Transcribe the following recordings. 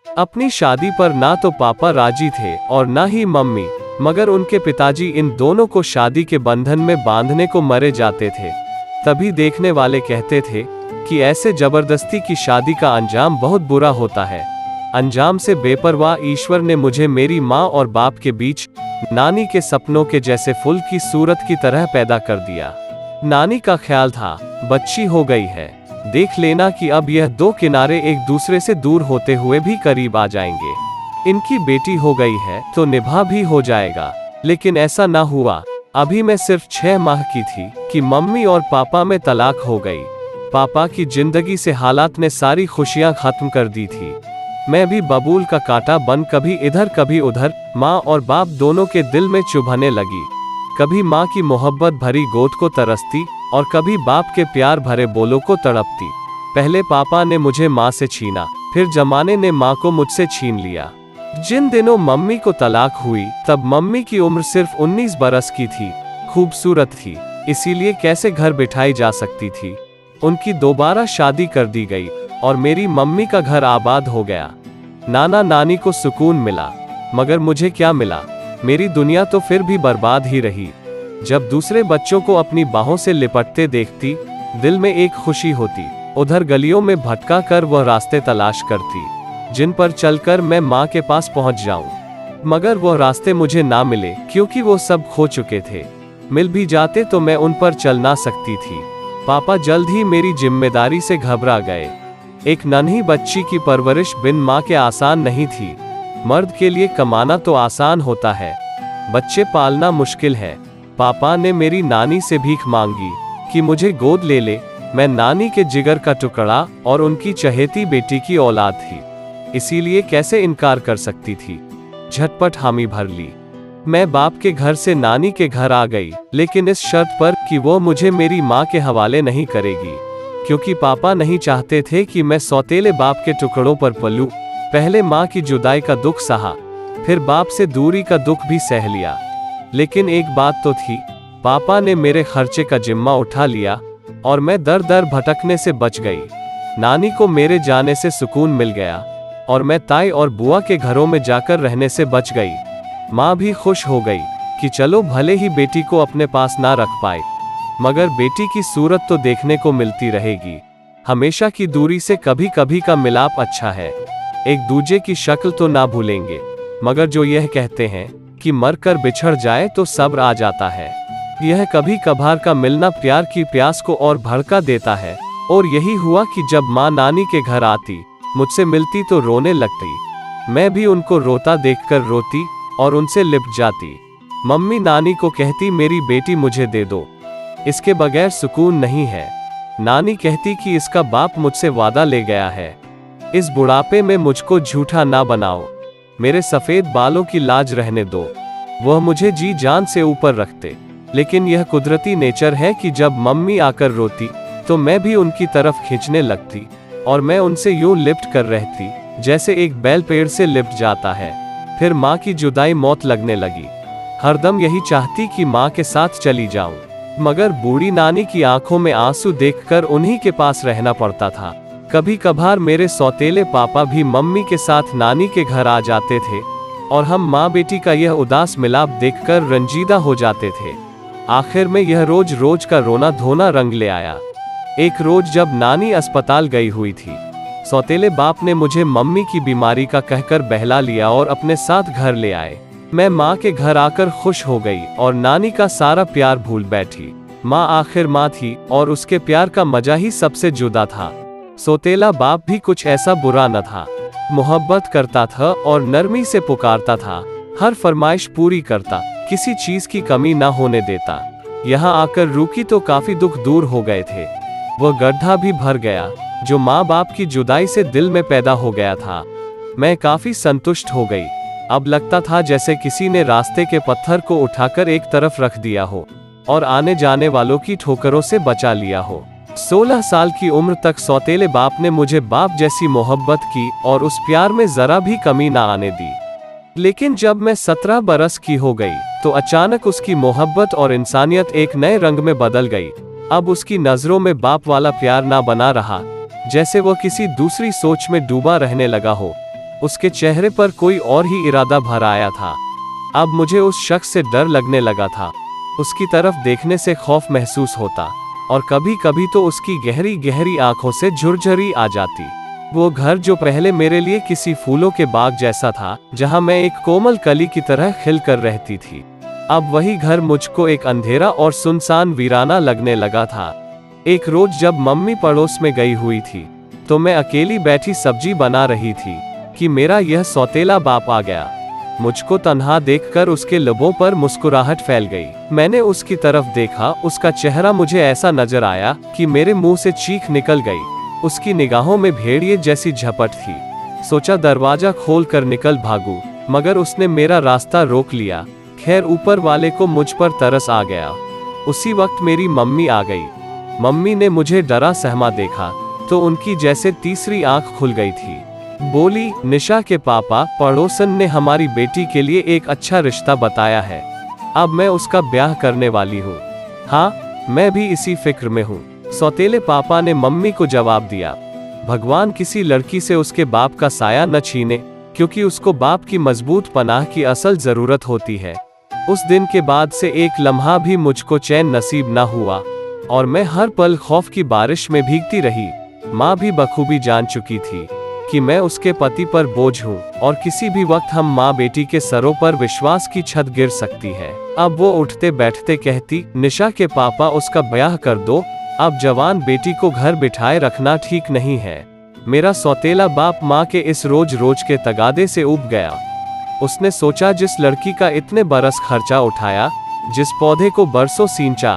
अपनी शादी पर ना तो पापा राजी थे और ना ही मम्मी, मगर उनके पिताजी इन दोनों को शादी के बंधन में बांधने को मरे जाते थे। तभी देखने वाले कहते थे कि ऐसे जबरदस्ती की शादी का अंजाम बहुत बुरा होता है। अंजाम से बेपरवाह ईश्वर ने मुझे मेरी माँ और बाप के बीच नानी के सपनों के जैसे फूल की सूरत की तरह पैदा कर दिया। नानी का ख्याल था बच्ची हो गई है, देख लेना कि अब यह दो किनारे एक दूसरे से दूर होते हुए भी करीब आ जाएंगे। इनकी बेटी हो गई है तो निभा भी हो जाएगा। लेकिन ऐसा ना हुआ। अभी मैं सिर्फ 6 माह की थी कि मम्मी और पापा में तलाक हो गई। पापा की जिंदगी से हालात ने सारी खुशियां खत्म कर दी थी। मैं भी बबूल का कांटा बन कभी इधर कभी उधर माँ और बाप दोनों के दिल में चुभने लगी। कभी माँ की मोहब्बत भरी गोद को तरसती और कभी बाप के प्यार भरे बोलों को तड़पती। पहले पापा ने मुझे माँ से छीना, फिर जमाने ने माँ को मुझसे छीन लिया। जिन दिनों मम्मी को तलाक हुई तब मम्मी की उम्र सिर्फ 19 बरस की थी। खूबसूरत थी, इसीलिए कैसे घर बिठाई जा सकती थी। उनकी दोबारा शादी कर दी गई और मेरी मम्मी का घर आबाद हो गया। नाना नानी को सुकून मिला, मगर मुझे क्या मिला? मेरी दुनिया तो फिर भी बर्बाद ही रही। जब दूसरे बच्चों को अपनी बाहों से लिपटते देखती, दिल में एक खुशी होती। उधर गलियों में भटका कर वह रास्ते तलाश करती जिन पर चलकर मैं माँ के पास पहुँच जाऊं। मगर वह रास्ते मुझे ना मिले, क्योंकि वो सब खो चुके थे। मिल भी जाते तो मैं उन पर चल ना सकती थी। पापा जल्द ही मेरी जिम्मेदारी से घबरा गए। एक नन्ही बच्ची की परवरिश बिन माँ के आसान नहीं थी। मर्द के लिए कमाना तो आसान होता है, बच्चे पालना मुश्किल है। पापा ने मेरी नानी से भीख मांगी कि मुझे गोद ले ले। मैं नानी के जिगर का टुकड़ा और उनकी चहेती बेटी की औलाद थी, इसीलिए कैसे इनकार कर सकती थी। झटपट हामी भर ली। मैं बाप के घर से नानी के घर आ गई, लेकिन इस शर्त पर कि वो मुझे मेरी माँ के हवाले नहीं करेगी, क्योंकि पापा नहीं चाहते थे कि मैं सौतेले बाप के टुकड़ों पर पलूं। पहले माँ की जुदाई का दुख सहा, फिर बाप से दूरी का दुख भी सह लिया। लेकिन एक बात तो थी, पापा ने मेरे खर्चे का जिम्मा उठा लिया और मैं दर दर भटकने से बच गई। नानी को मेरे जाने से सुकून मिल गया और मैं ताई और बुआ के घरों में जाकर रहने से बच गई। माँ भी खुश हो गई कि चलो भले ही बेटी को अपने पास ना रख पाए, मगर बेटी की सूरत तो देखने को मिलती रहेगी। हमेशा की दूरी से कभी कभी का मिलाप अच्छा है। एक दूजे की शक्ल तो ना भूलेंगे, मगर जो यह कहते हैं कि मरकर बिछड़ जाए तो सब्र आ जाता है, यह कभी कभार का मिलना प्यार की प्यास को और भड़का देता है। और यही हुआ कि जब माँ नानी के घर आती, मुझसे मिलती तो रोने लगती। मैं भी उनको रोता देखकर रोती और उनसे लिपट जाती। मम्मी नानी को कहती, मेरी बेटी मुझे दे दो, इसके बगैर सुकून नहीं है। नानी कहती कि इसका बाप मुझसे वादा ले गया है, इस बुढ़ापे में मुझको झूठा ना बनाओ, मेरे सफेद बालों की लाज रहने दो। वह मुझे जी जान से ऊपर रखते, लेकिन यह कुदरती नेचर है कि जब मम्मी आकर रोती तो मैं भी उनकी तरफ खींचने लगती और मैं उनसे यूं लिपट कर रहती जैसे एक बैल पेड़ से लिपट जाता है। फिर माँ की जुदाई मौत लगने लगी। हरदम यही चाहती कि माँ के साथ चली जाऊं, मगर बूढ़ी नानी की आंखों में आंसू देखकर उन्हीं के पास रहना पड़ता था। कभी कभार मेरे सौतेले पापा भी मम्मी के साथ नानी के घर आ जाते थे और हम माँ बेटी का यह उदास मिलाप देखकर रंजीदा हो जाते थे। आखिर में यह रोज रोज का रोना धोना रंग ले आया। एक रोज जब नानी अस्पताल गई हुई थी, सौतेले बाप ने मुझे मम्मी की बीमारी का कहकर बहला लिया और अपने साथ घर ले आए। मैं माँ के घर आकर खुश हो गई और नानी का सारा प्यार भूल बैठी। माँ आखिर माँ थी और उसके प्यार का मजा ही सबसे जुदा था। सौतेला बाप भी कुछ ऐसा बुरा न था, मोहब्बत करता था और नरमी से पुकारता था, हर फरमाइश पूरी करता, किसी चीज की कमी ना होने देता। यहाँ आकर रुकी तो काफी दुख दूर हो गए थे। वह गड्ढा भी भर गया जो माँ बाप की जुदाई से दिल में पैदा हो गया था। मैं काफी संतुष्ट हो गई। अब लगता था जैसे किसी ने रास्ते के पत्थर को उठाकर एक तरफ रख दिया हो और आने जाने वालों की ठोकरों से बचा लिया हो। 16 साल की उम्र तक सौतेले बाप ने मुझे बाप जैसी मोहब्बत की और उस प्यार में जरा भी कमी ना आने दी। लेकिन जब मैं 17 बरस की हो गई तो अचानक उसकी मोहब्बत और इंसानियत एक नए रंग में बदल गई। अब उसकी नजरों में बाप वाला प्यार ना बना रहा, जैसे वह किसी दूसरी सोच में डूबा रहने लगा हो। उसके चेहरे पर कोई और ही इरादा भर आया था। अब मुझे उस शख्स से डर लगने लगा था। उसकी तरफ देखने से खौफ महसूस होता और कभी कभी तो उसकी गहरी गहरी आंखों से झुरझुरी आ जाती। वो घर जो पहले मेरे लिए किसी फूलों के बाग जैसा था, जहां मैं एक कोमल कली की तरह खिलकर रहती थी, अब वही घर मुझको एक अंधेरा और सुनसान वीराना लगने लगा था। एक रोज जब मम्मी पड़ोस में गई हुई थी तो मैं अकेली बैठी सब्जी बना रही थी कि मेरा यह सौतेला बाप आ गया। मुझको तन्हा देखकर उसके लबों पर मुस्कुराहट फैल गई। मैंने उसकी तरफ देखा। उसका चेहरा मुझे ऐसा नजर आया कि मेरे मुंह से चीख निकल गई। उसकी निगाहों में भेड़िए जैसी झपट थी। सोचा दरवाजा खोलकर निकल भागूं, मगर उसने मेरा रास्ता रोक लिया। खैर ऊपर वाले को मुझ पर तरस आ गया। उसी वक्त मेरी मम्मी आ गई। मम्मी ने मुझे डरा सहमा देखा तो उनकी जैसे तीसरी आंख खुल गई थी। बोली, निशा के पापा पड़ोसन ने हमारी बेटी के लिए एक अच्छा रिश्ता बताया है। अब मैं उसका ब्याह करने वाली हूँ। हाँ, मैं भी इसी फिक्र में हूँ। सौतेले पापा ने मम्मी को जवाब दिया। भगवान किसी लड़की से उसके बाप का साया न छीने, क्योंकि उसको बाप की मजबूत पनाह की असल जरूरत होती है। उस दिन के बाद से एक लम्हा भी मुझको चैन नसीब न हुआ और मैं हर पल खौफ की बारिश में भीगती रही। माँ भी बखूबी जान चुकी थी कि मैं उसके पति पर बोझ हूँ और किसी भी वक्त हम माँ बेटी के सरों पर विश्वास की छत गिर सकती है। अब वो उठते बैठते कहती, निशा के पापा उसका ब्याह कर दो। अब जवान बेटी को घर बिठाए रखना ठीक नहीं है। मेरा सौतेला बाप माँ के इस रोज रोज के तगादे से उब गया। उसने सोचा, जिस लड़की का इतने बरस खर्चा उठाया, जिस पौधे को बरसों सींचा,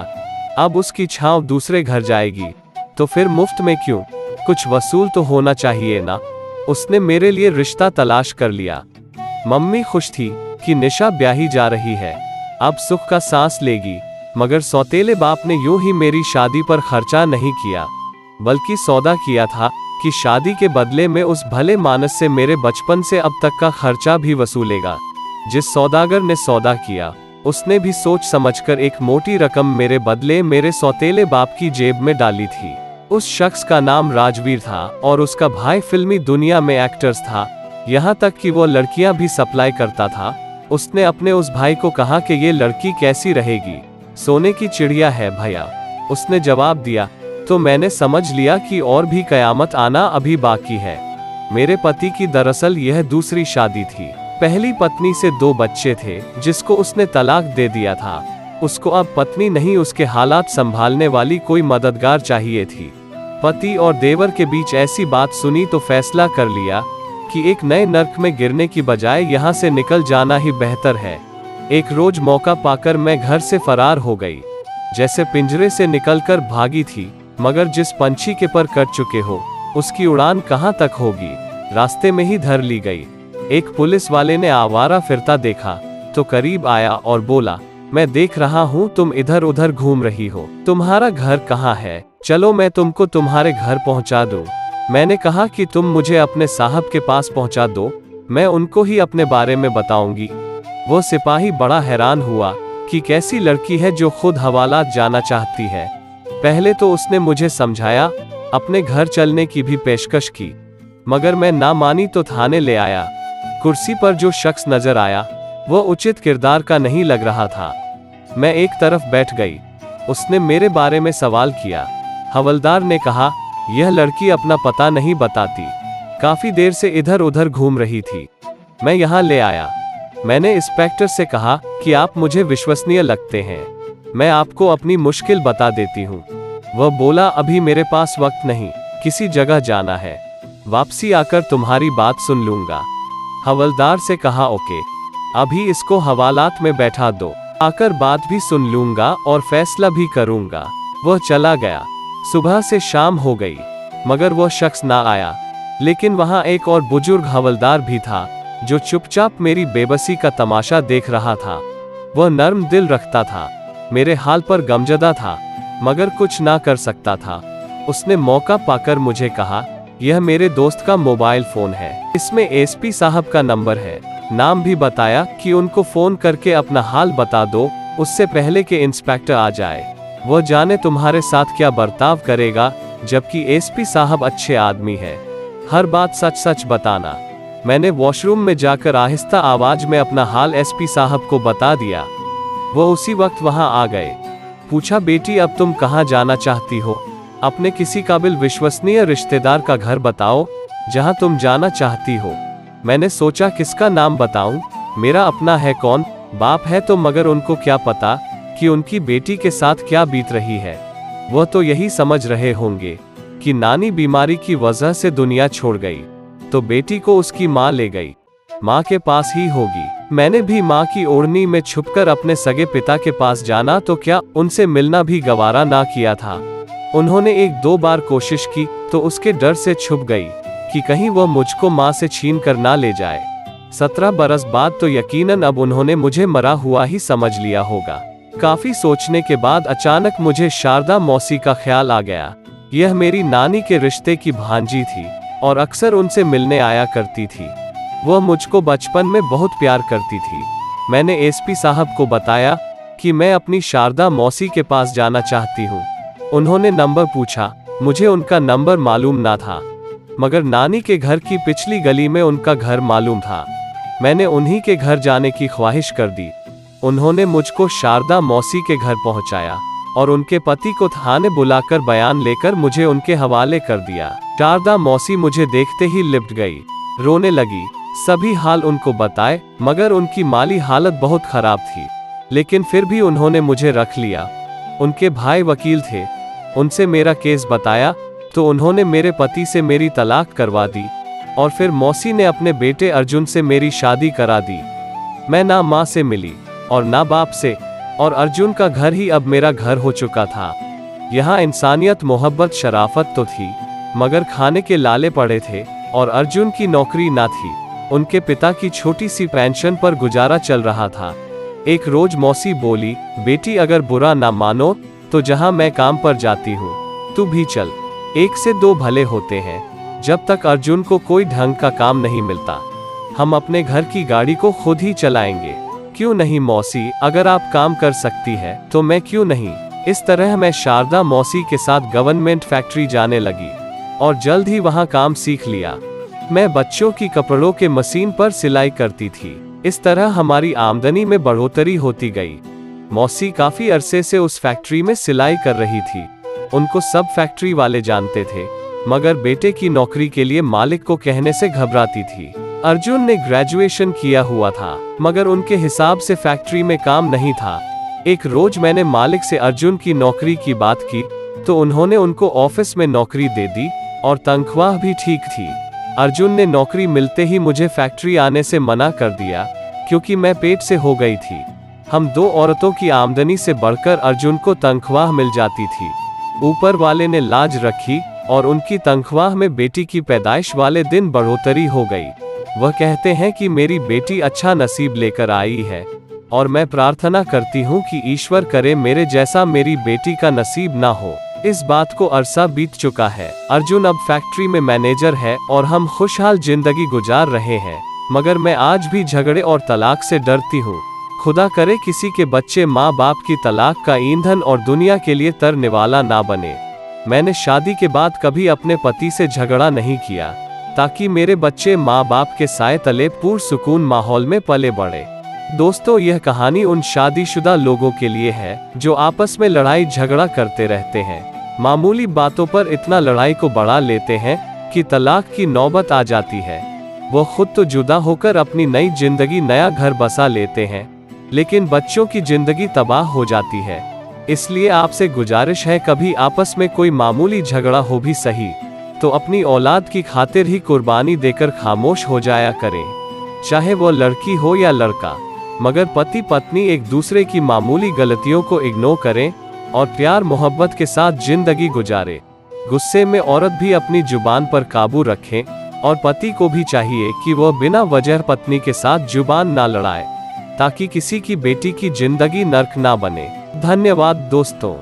अब उसकी छांव दूसरे घर जाएगी तो फिर मुफ्त में क्यों? कुछ वसूल तो होना चाहिए ना। उसने मेरे लिए रिश्ता तलाश कर लिया। मम्मी खुश थी कि निशा ब्याही जा रही है, अब सुख का सांस लेगी। मगर सौतेले बाप ने यूं ही मेरी शादी पर खर्चा नहीं किया, बल्कि सौदा किया था कि शादी के बदले में उस भले मानस से मेरे बचपन से अब तक का खर्चा भी वसूलेगा। जिस सौदागर ने सौदा किया, उसने भी सोच समझकर एक मोटी रकम मेरे बदले मेरे सौतेले बाप की जेब में डाली थी। उस शख्स का नाम राजवीर था और उसका भाई फिल्मी दुनिया में एक्टर्स था, यहाँ तक कि वो लड़कियां भी सप्लाई करता था। उसने अपने उस भाई को कहा कि ये लड़की कैसी रहेगी, सोने की चिड़िया है भैया। उसने जवाब दिया तो मैंने समझ लिया कि और भी कयामत आना अभी बाकी है। मेरे पति की दरअसल यह दूसरी शादी थी। पहली पत्नी से 2 बच्चे थे जिसको उसने तलाक दे दिया था। उसको अब पत्नी नहीं, उसके हालात संभालने वाली कोई मददगार चाहिए थी। पति और देवर के बीच ऐसी बात सुनी तो फैसला कर लिया कि एक नए नर्क में गिरने की बजाय यहाँ से निकल जाना ही बेहतर है। एक रोज मौका पाकर मैं घर से फरार हो गई, जैसे पिंजरे से निकलकर भागी थी। मगर जिस पंछी के पर कट चुके हो, उसकी उड़ान कहाँ तक होगी, रास्ते में ही धर ली गई। एक पुलिस वाले ने आवारा फिरता देखा तो करीब आया और बोला, मैं देख रहा हूँ तुम इधर उधर घूम रही हो, तुम्हारा घर कहाँ है? चलो मैं तुमको तुम्हारे घर पहुँचा दूँ। मैंने कहा कि तुम मुझे अपने साहब के पास पहुँचा दो, मैं उनको ही अपने बारे में बताऊंगी। वो सिपाही बड़ा हैरान हुआ कि कैसी लड़की है जो खुद हवालात जाना चाहती है। पहले तो उसने मुझे समझाया, अपने घर चलने की भी पेशकश की, मगर मैं ना मानी तो थाने ले आया। कुर्सी पर जो शख्स नजर आया वो उचित किरदार का नहीं लग रहा था। मैं एक तरफ बैठ गई। उसने मेरे बारे में सवाल किया। हवलदार ने कहा, यह लड़की अपना पता नहीं बताती, काफी देर से इधर उधर घूम रही थी, मैं यहाँ ले आया। मैंने इंस्पेक्टर से कहा कि आप मुझे विश्वसनीय लगते हैं, मैं आपको अपनी मुश्किल बता देती हूँ। वह बोला, अभी मेरे पास वक्त नहीं, किसी जगह जाना है, वापसी आकर तुम्हारी बात सुन लूंगा। हवलदार से कहा, ओके, अभी इसको हवालात में बैठा दो, आकर बात भी सुन लूंगा और फैसला भी करूंगा। वह चला गया। सुबह से शाम हो गई मगर वह शख्स ना आया। लेकिन वहां एक और बुजुर्ग हवलदार भी था जो चुपचाप मेरी बेबसी का तमाशा देख रहा था। वह नर्म दिल रखता था, मेरे हाल पर गमजदा था, मगर कुछ ना कर सकता था। उसने मौका पाकर मुझे कहा, यह मेरे दोस्त का मोबाइल फोन है, इसमें एसपी साहब का नंबर है। नाम भी बताया कि उनको फोन करके अपना हाल बता दो, उससे पहले कि इंस्पेक्टर आ जाए। वह जाने तुम्हारे साथ क्या बर्ताव करेगा, जबकि एसपी साहब अच्छे आदमी है। हर बात सच सच बताना। मैंने वॉशरूम में जाकर आहिस्ता आवाज में अपना हाल एसपी साहब को बता दिया। वो उसी वक्त वहां आ गए। पूछा, बेटी अब तुम कहाँ जाना चाहती हो? अपने किसी काबिल विश्वसनीय रिश्तेदार का घर बताओ जहां तुम जाना चाहती हो। मैंने सोचा किसका नाम बताऊं, मेरा अपना है कौन, बाप है तो, मगर उनको क्या पता कि उनकी बेटी के साथ क्या बीत रही है। वह तो यही समझ रहे होंगे कि नानी बीमारी की वजह से दुनिया छोड़ गई तो बेटी को उसकी माँ ले गई, माँ के पास ही होगी। मैंने भी माँ की ओढ़नी में छुपकर अपने सगे पिता के पास जाना तो क्या उनसे मिलना भी गवारा ना किया था। उन्होंने 1-2 बार कोशिश की तो उसके डर से छुप गई कि कहीं वह मुझको माँ से छीन कर ना ले जाए। 17 बरस बाद तो यकीनन अब उन्होंने मुझे मरा हुआ ही समझ लिया होगा। काफी सोचने के बाद अचानक मुझे शारदा मौसी का ख्याल आ गया। यह मेरी नानी के रिश्ते की भांजी थी और अक्सर उनसे मिलने आया करती थी। वह मुझको बचपन में बहुत प्यार करती थी। मैंने एसपी साहब को बताया कि मैं अपनी शारदा मौसी के पास जाना चाहती हूँ। उन्होंने नंबर पूछा। मुझे उनका नंबर मालूम ना था, मगर नानी के घर की पिछली गली में उनका घर मालूम था। मैंने उन्हीं के घर जाने की ख्वाहिश कर दी। उन्होंने मुझको शारदा मौसी के घर पहुंचाया और उनके पति को थाने बुलाकर बयान लेकर मुझे उनके हवाले कर दिया। शारदा मौसी मुझे देखते ही लिपट गई, रोने लगी। सभी हाल उनको बताए, मगर उनकी माली हालत बहुत खराब थी, लेकिन फिर भी उन्होंने मुझे रख लिया। उनके भाई वकील थे, उनसे मेरा केस बताया तो उन्होंने मेरे पति से मेरी तलाक करवा दी और फिर मौसी ने अपने बेटे अर्जुन से मेरी शादी करा दी। मैं ना माँ से मिली और ना बाप से, और अर्जुन का घर ही अब मेरा घर हो चुका था। यहाँ इंसानियत, मोहब्बत, शराफत तो थी, मगर खाने के लाले पड़े थे और अर्जुन की नौकरी ना थी। उनके पिता की छोटी सी पेंशन पर गुजारा चल रहा था। एक रोज मौसी बोली, बेटी अगर बुरा ना मानो तो जहाँ मैं काम पर जाती हूँ तू भी चल, 1 से 2 भले होते हैं। जब तक अर्जुन को कोई ढंग का काम नहीं मिलता हम अपने घर की गाड़ी को खुद ही चलाएंगे। क्यों नहीं मौसी, अगर आप काम कर सकती है तो मैं क्यों नहीं। इस तरह मैं शारदा मौसी के साथ गवर्नमेंट फैक्ट्री जाने लगी और जल्द ही वहां काम सीख लिया। मैं बच्चों की कपड़ों के मशीन पर सिलाई करती थी। इस तरह हमारी आमदनी में बढ़ोतरी होती गई। मौसी काफी अरसे से उस फैक्ट्री में सिलाई कर रही थी। उनको सब फैक्ट्री वाले जानते थे, मगर बेटे की नौकरी के लिए मालिक को कहने से घबराती थी। अर्जुन ने ग्रेजुएशन किया हुआ था, मगर उनके हिसाब से फैक्ट्री में काम नहीं था। एक रोज मैंने मालिक से अर्जुन की नौकरी की बात की तो उन्होंने उनको ऑफिस में नौकरी दे दी और तनख्वाह भी ठीक थी। अर्जुन ने नौकरी मिलते ही मुझे फैक्ट्री आने से मना कर दिया क्योंकि मैं पेट से हो गई थी। हम 2 औरतों की आमदनी से बढ़कर अर्जुन को तनख्वाह मिल जाती थी। ऊपर वाले ने लाज रखी और उनकी तनख्वाह में बेटी की पैदाइश वाले दिन बढ़ोतरी हो गई। वह कहते हैं कि मेरी बेटी अच्छा नसीब लेकर आई है और मैं प्रार्थना करती हूँ कि ईश्वर करे मेरे जैसा मेरी बेटी का नसीब ना हो। इस बात को अरसा बीत चुका है। अर्जुन अब फैक्ट्री में मैनेजर है और हम खुशहाल जिंदगी गुजार रहे हैं, मगर मैं आज भी झगड़े और तलाक से डरती हूँ। खुदा करे किसी के बच्चे माँ बाप की तलाक का ईंधन और दुनिया के लिए तरने वाला ना बने। मैंने शादी के बाद कभी अपने पति से झगड़ा नहीं किया ताकि मेरे बच्चे माँ बाप के साए तले पुरसुकून माहौल में पले बढ़े। दोस्तों, यह कहानी उन शादीशुदा लोगों के लिए है जो आपस में लड़ाई झगड़ा करते रहते हैं, मामूली बातों पर इतना लड़ाई को बढ़ा लेते हैं कि तलाक की नौबत आ जाती है। वो खुद तो जुदा होकर अपनी नई जिंदगी, नया घर बसा लेते हैं, लेकिन बच्चों की जिंदगी तबाह हो जाती है। इसलिए आपसे गुजारिश है, कभी आपस में कोई मामूली झगड़ा हो भी सही तो अपनी औलाद की खातिर ही कुर्बानी देकर खामोश हो जाया करें, चाहे वो लड़की हो या लड़का। मगर पति पत्नी एक दूसरे की मामूली गलतियों को इग्नोर करें और प्यार मोहब्बत के साथ जिंदगी गुजारे। गुस्से में औरत भी अपनी जुबान पर काबू रखें और पति को भी चाहिए कि वह बिना वजह पत्नी के साथ जुबान ना लड़ाए ताकि किसी की बेटी की जिंदगी नर्क ना बने। धन्यवाद दोस्तों।